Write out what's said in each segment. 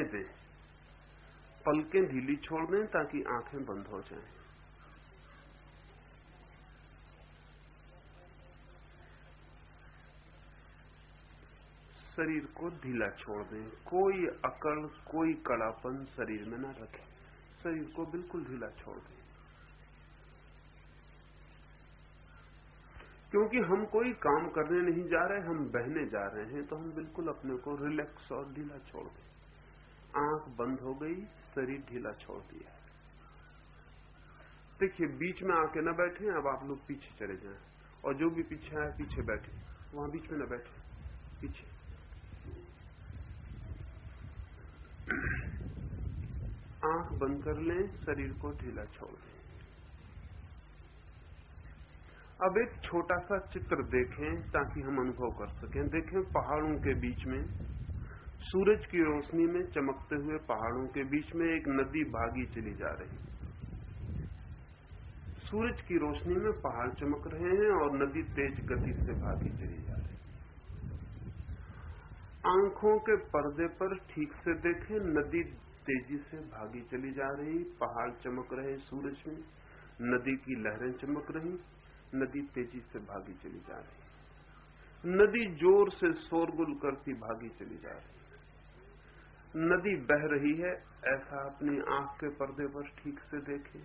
दें, पलकें ढीली छोड़ दें ताकि आंखें बंद हो जाएं। शरीर को ढीला छोड़ दें, कोई अकड़, कोई कड़ापन शरीर में न रखें, शरीर को बिल्कुल ढीला छोड़ दें। क्योंकि हम कोई काम करने नहीं जा रहे, हम बहने जा रहे हैं, तो हम बिल्कुल अपने को रिलैक्स और ढीला छोड़ दें। आंख बंद हो गई, शरीर ढीला छोड़ दिया। देखिए, बीच में आके न बैठे, अब आप लोग पीछे चले जाएं, और जो भी पीछे आए पीछे बैठे, वहां बीच में न बैठे, पीछे। आंख बंद कर लें, शरीर को ढीला छोड़ दें। अब एक छोटा सा चित्र देखें ताकि हम अनुभव कर सकें। देखें, पहाड़ों के बीच में, सूरज की रोशनी में चमकते हुए पहाड़ों के बीच में एक नदी भागी चली जा रही। सूरज की रोशनी में पहाड़ चमक रहे हैं और नदी तेज गति से भागी चली जा रही। आंखों के पर्दे पर ठीक से देखें, नदी तेजी से भागी चली जा रही, पहाड़ चमक रहे सूरज में, नदी की लहरें चमक रही, नदी तेजी से भागी चली जा रही। नदी जोर से शोरगुल करती भागी चली जा रही। नदी बह रही है, ऐसा अपनी आंख के पर्दे पर ठीक से देखें।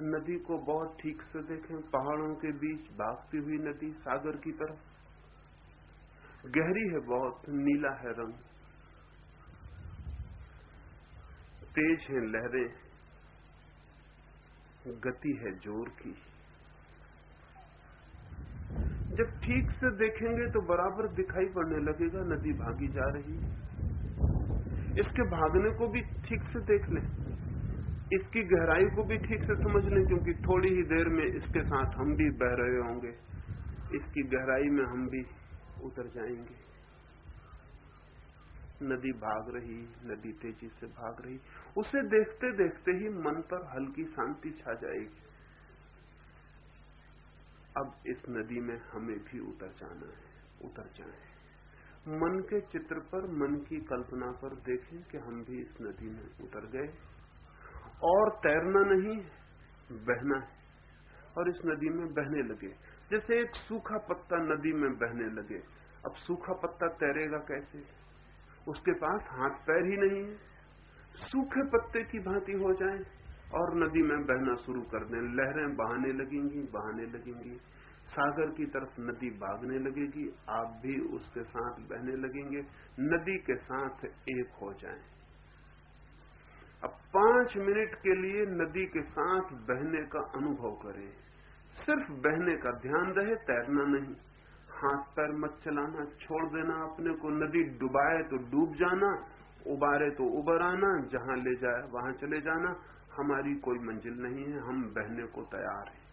नदी को बहुत ठीक से देखें, पहाड़ों के बीच भागती हुई नदी सागर की तरफ। गहरी है बहुत, नीला है रंग, तेज है लहरें, गति है जोर की। जब ठीक से देखेंगे तो बराबर दिखाई पड़ने लगेगा नदी भागी जा रही। इसके भागने को भी ठीक से देख लें, इसकी गहराई को भी ठीक से समझ लें, क्योंकि थोड़ी ही देर में इसके साथ हम भी बह रहे होंगे, इसकी गहराई में हम भी उतर जाएंगे। नदी भाग रही, नदी तेजी से भाग रही, उसे देखते देखते ही मन पर हल्की शांति छा जाएगी। अब इस नदी में हमें भी उतर जाना है, उतर जाएं। मन के चित्र पर, मन की कल्पना पर देखें कि हम भी इस नदी में उतर गए, और तैरना नहीं, बहना है, और इस नदी में बहने लगे। जैसे एक सूखा पत्ता नदी में बहने लगे। अब सूखा पत्ता तैरेगा कैसे? उसके पास हाथ पैर ही नहीं है। सूखे पत्ते की भांति हो जाए और नदी में बहना शुरू कर दें। लहरें बहाने लगेंगी, बहाने लगेंगी, सागर की तरफ नदी भागने लगेगी, आप भी उसके साथ बहने लगेंगे, नदी के साथ एक हो जाएं। अब 5 मिनट के लिए नदी के साथ बहने का अनुभव करें। सिर्फ बहने का ध्यान रहे, तैरना नहीं। हाथ पैर मत चलाना, छोड़ देना अपने को। नदी डुबाए तो डूब जाना, उबारे तो उबर आना, जहां ले जाए वहां चले जाना। हमारी कोई मंजिल नहीं है, हम बहने को तैयार हैं।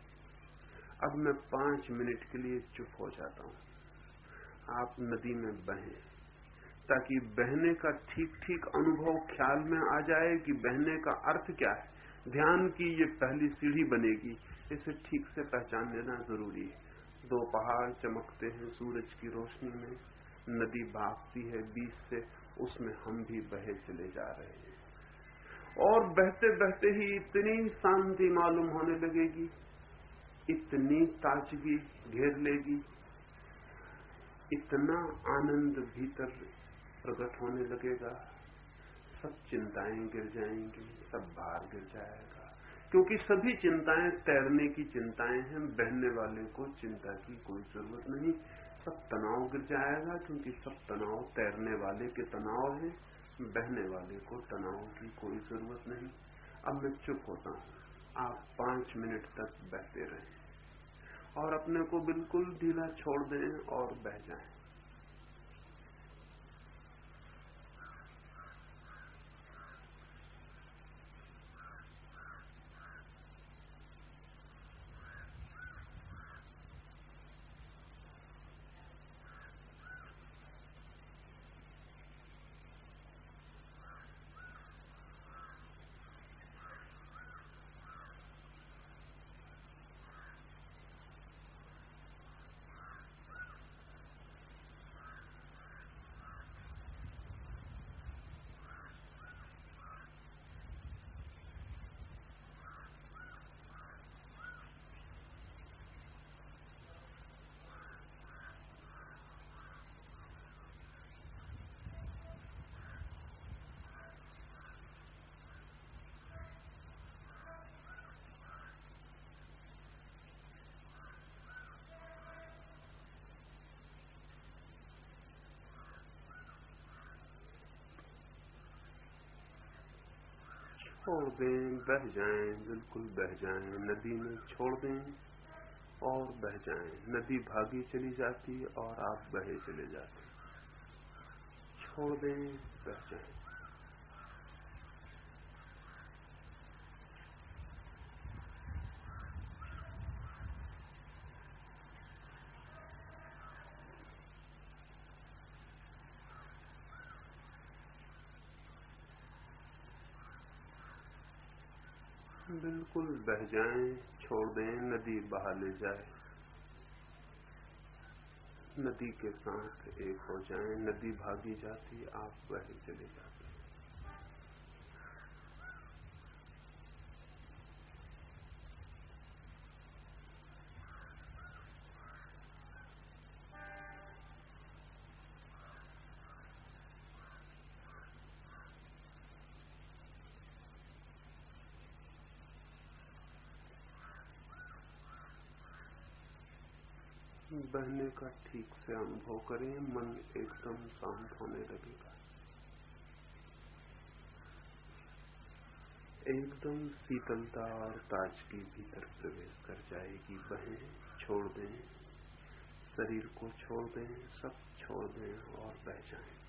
अब मैं 5 मिनट के लिए चुप हो जाता हूं। आप नदी में बहें, ताकि बहने का ठीक ठीक अनुभव ख्याल में आ जाए कि बहने का अर्थ क्या है। ध्यान की ये पहली सीढ़ी बनेगी, इसे ठीक से पहचान लेना जरूरी है। 2 पहाड़ चमकते हैं सूरज की रोशनी में, नदी भागती है बीच से, उसमें हम भी बहे चले जा रहे हैं। और बहते बहते ही इतनी शांति मालूम होने लगेगी, इतनी ताजगी घेर लेगी, इतना आनंद भीतर प्रकट होने लगेगा, सब चिंताएं गिर जाएंगी, सब भार गिर जाएगा। क्योंकि सभी चिंताएं तैरने की चिंताएं हैं, बहने वाले को चिंता की कोई जरूरत नहीं। सब तनाव गिर जाएगा, क्योंकि सब तनाव तैरने वाले के तनाव है, बहने वाले को तनाव की कोई जरूरत नहीं। अब मैं चुप होता हूं, आप 5 मिनट तक बहते रहें और अपने को बिल्कुल ढीला छोड़ दें और बह जाएं। छोड़ दें, बह जाएं, बिल्कुल बह जाएं, नदी में छोड़ दें और बह जाएं। नदी भागी चली जाती और आप बहे चले जाते। छोड़ दें, बह जाएं। बिल्कुल बह जाएं, छोड़ दें, नदी बहा ले जाए। नदी के साथ एक हो जाएं, नदी भागी जाती, आप बहे चले जाते। बहने का ठीक से अनुभव करें, मन एकदम शांत होने लगेगा। एकदम शीतलता और ताजगी भीतर प्रवेश कर जाएगी। बहें, छोड़ दें, शरीर को छोड़ दें, सब छोड़ दें और बह जाएं।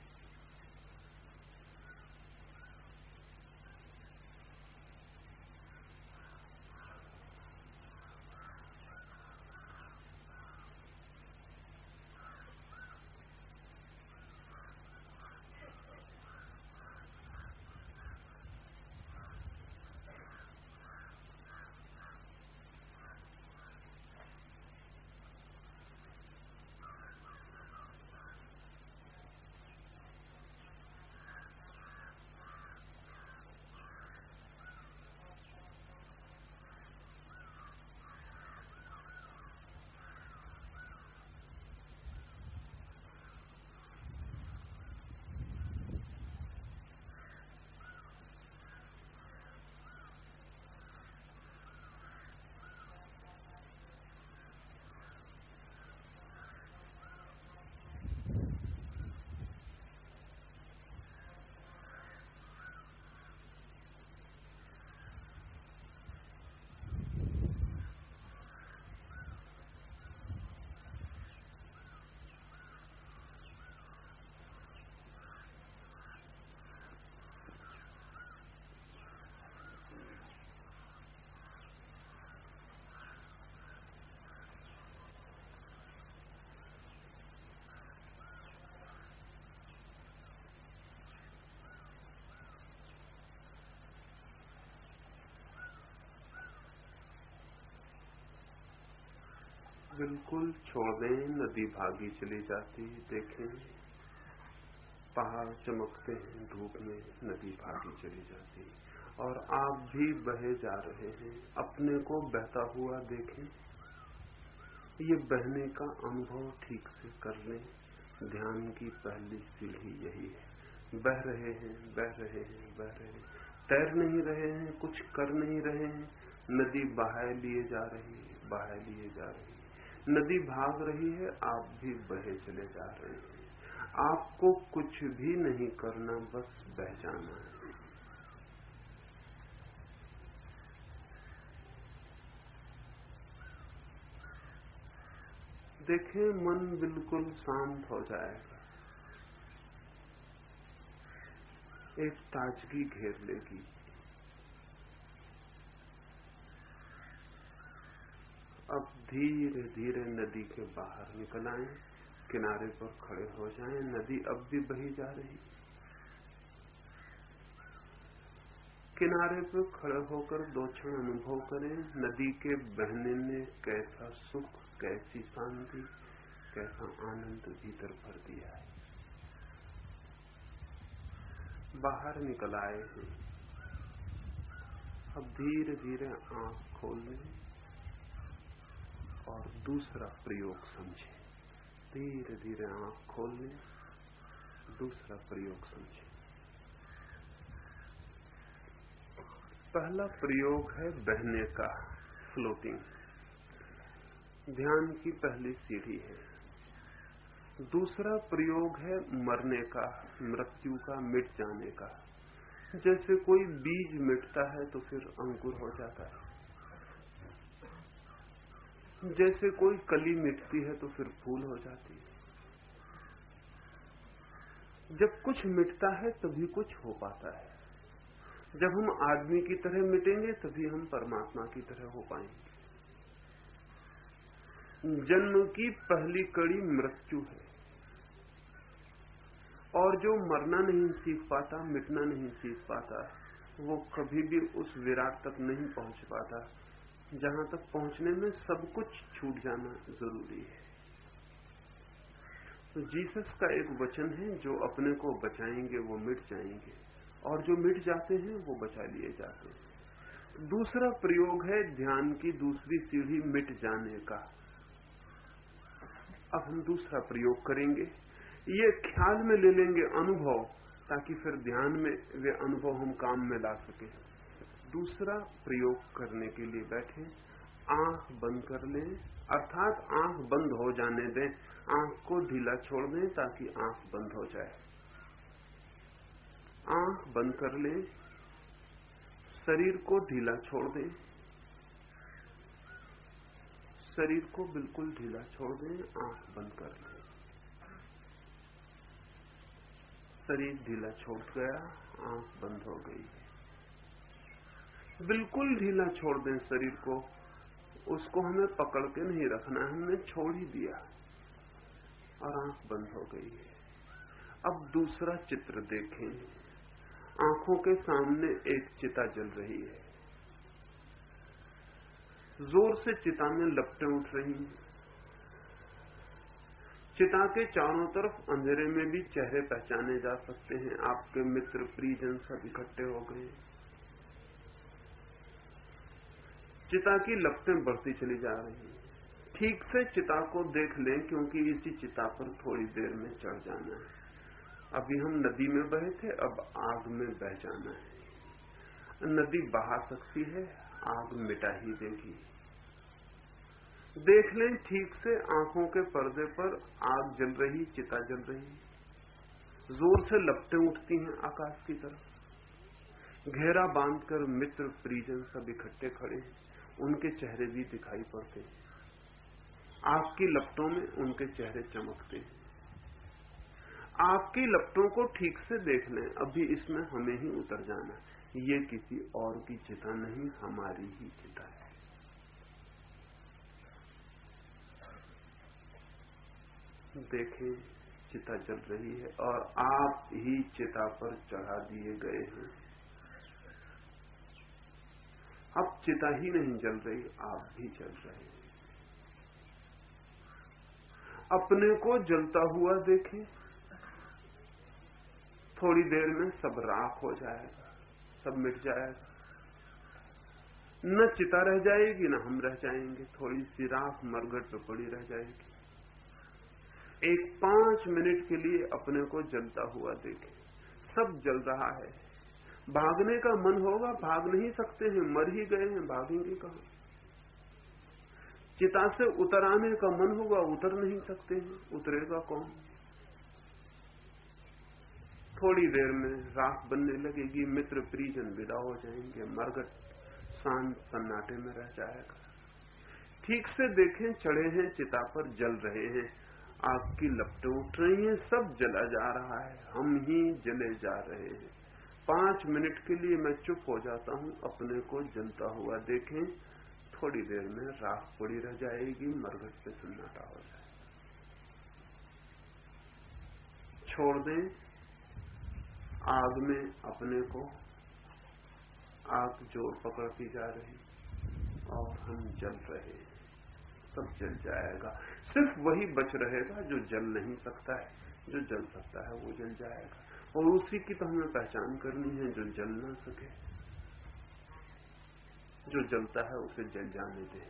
बिल्कुल छोड़ दें, नदी भागी चली जाती। देखें, पहाड़ चमकते हैं धूप में, नदी भागी चली जाती और आप भी बहे जा रहे हैं। अपने को बहता हुआ देखें। ये बहने का अनुभव ठीक से कर लें। ध्यान की पहली सीढ़ी यही है। बह रहे हैं, बह रहे हैं, बह रहे हैं, तैर नहीं रहे हैं, कुछ कर नहीं रहे हैं। नदी बहाए लिए जा रही है, बहाए लिए जा रही है। नदी भाग रही है, आप भी बहे चले जा रहे हैं। आपको कुछ भी नहीं करना, बस बह जाना है। देखें, मन बिल्कुल शांत हो जाएगा। एक ताजगी घेर लेगी। अब धीरे धीरे नदी के बाहर निकल आए, किनारे पर खड़े हो जाएं। नदी अब भी बही जा रही। किनारे पर खड़े होकर दो क्षण अनुभव करें, नदी के बहने ने कैसा सुख, कैसी शांति, कैसा आनंद भीतर भर दिया है। बाहर निकल आए हैं। अब धीरे धीरे आंख खोल लें और दूसरा प्रयोग समझें। धीरे धीरे आंख खोल लें, दूसरा प्रयोग समझें। पहला प्रयोग है बहने का, फ्लोटिंग। ध्यान की पहली सीढ़ी है। दूसरा प्रयोग है मरने का, मृत्यु का, मिट जाने का। जैसे कोई बीज मिटता है तो फिर अंकुर हो जाता है, जैसे कोई कली मिटती है तो फिर फूल हो जाती है। जब कुछ मिटता है तभी कुछ हो पाता है। जब हम आदमी की तरह मिटेंगे तभी हम परमात्मा की तरह हो पाएंगे। जन्म की पहली कड़ी मृत्यु है, और जो मरना नहीं सीख पाता, मिटना नहीं सीख पाता, वो कभी भी उस विराट तक नहीं पहुंच पाता जहां तक पहुंचने में सब कुछ छूट जाना जरूरी है। तो जीसस का एक वचन है, जो अपने को बचाएंगे वो मिट जाएंगे, और जो मिट जाते हैं वो बचा लिए जाते हैं। दूसरा प्रयोग है ध्यान की दूसरी सीढ़ी मिट जाने का। अब हम दूसरा प्रयोग करेंगे, ये ख्याल में ले लेंगे अनुभव, ताकि फिर ध्यान में वे अनुभव हम काम में ला सके। दूसरा प्रयोग करने के लिए बैठे, आंख बंद कर लें, अर्थात आंख बंद हो जाने दें, आंख को ढीला छोड़ दें ताकि आंख बंद हो जाए। आंख बंद कर लें, शरीर को ढीला छोड़ दें, शरीर को बिल्कुल ढीला छोड़ दें, आंख बंद कर लें। शरीर ढीला छूट गया, आंख बंद हो गई। बिल्कुल ढीला छोड़ दें शरीर को, उसको हमें पकड़ के नहीं रखना, हमने छोड़ ही दिया और आंख बंद हो गई है। अब दूसरा चित्र देखें, आंखों के सामने एक चिता जल रही है, जोर से चिता में लपटें उठ रही हैं। चिता के चारों तरफ अंधेरे में भी चेहरे पहचाने जा सकते हैं, आपके मित्र परिजन सब इकट्ठे हो गए। चिता की लपटें बढ़ती चली जा रही हैं। ठीक से चिता को देख लें, क्योंकि इसी चिता पर थोड़ी देर में चढ़ जाना है। अभी हम नदी में बहे थे, अब आग में बह जाना है। नदी बहा सकती है, आग मिटा ही देगी। देख लें ठीक से, आंखों के पर्दे पर आग जल रही, चिता जल रही, जोर से लपटें उठती हैं आकाश की तरफ। घेरा बांधकर मित्र परिजन सब इकट्ठे खड़े हैं, उनके चेहरे भी दिखाई पड़ते हैं। आग की लपटों में उनके चेहरे चमकते हैं। आग की लपटों को ठीक से देख लें, अभी इसमें हमें ही उतर जाना। ये किसी और की चिता नहीं, हमारी ही चिता है। देखें, चिता जल रही है और आप ही चिता पर चढ़ा दिए गए हैं। अब चिता ही नहीं जल रही, आप भी जल रहे हैं। अपने को जलता हुआ देखें, थोड़ी देर में सब राख हो जाएगा, सब मिट जाएगा। न चिता रह जाएगी, न हम रह जाएंगे, थोड़ी सी राख मरघट पे पड़ी रह जाएगी। एक 5 मिनट के लिए अपने को जलता हुआ देखें, सब जल रहा है। भागने का मन होगा, भाग नहीं सकते हैं, मर ही गए हैं, भागेंगे कहां। चिता से उतर आने का मन होगा, उतर नहीं सकते हैं, उतरेगा कौन। थोड़ी देर में राख बनने लगेगी, मित्र परिजन विदा हो जाएंगे, मरघट शांत सन्नाटे में रह जाएगा। ठीक से देखें, चढ़े हैं चिता पर, जल रहे हैं, आग की लपटें उठ रही हैं, सब जला जा रहा है, हम ही जले जा रहे हैं। 5 मिनट के लिए मैं चुप हो जाता हूं, अपने को जलता हुआ देखें। थोड़ी देर में राख पड़ी रह जाएगी, मरघट पे सन्नाटा हो जाए। छोड़ दें आग में अपने को, आग जोर पकड़ती जा रही और हम जल रहे हैं, सब जल जाएगा। सिर्फ वही बच रहेगा जो जल नहीं सकता है, जो जल सकता है वो जल जाएगा। और उसी की तो हमें पहचान करनी है, जो जल ना सके। जो जलता है उसे जल जाने दें।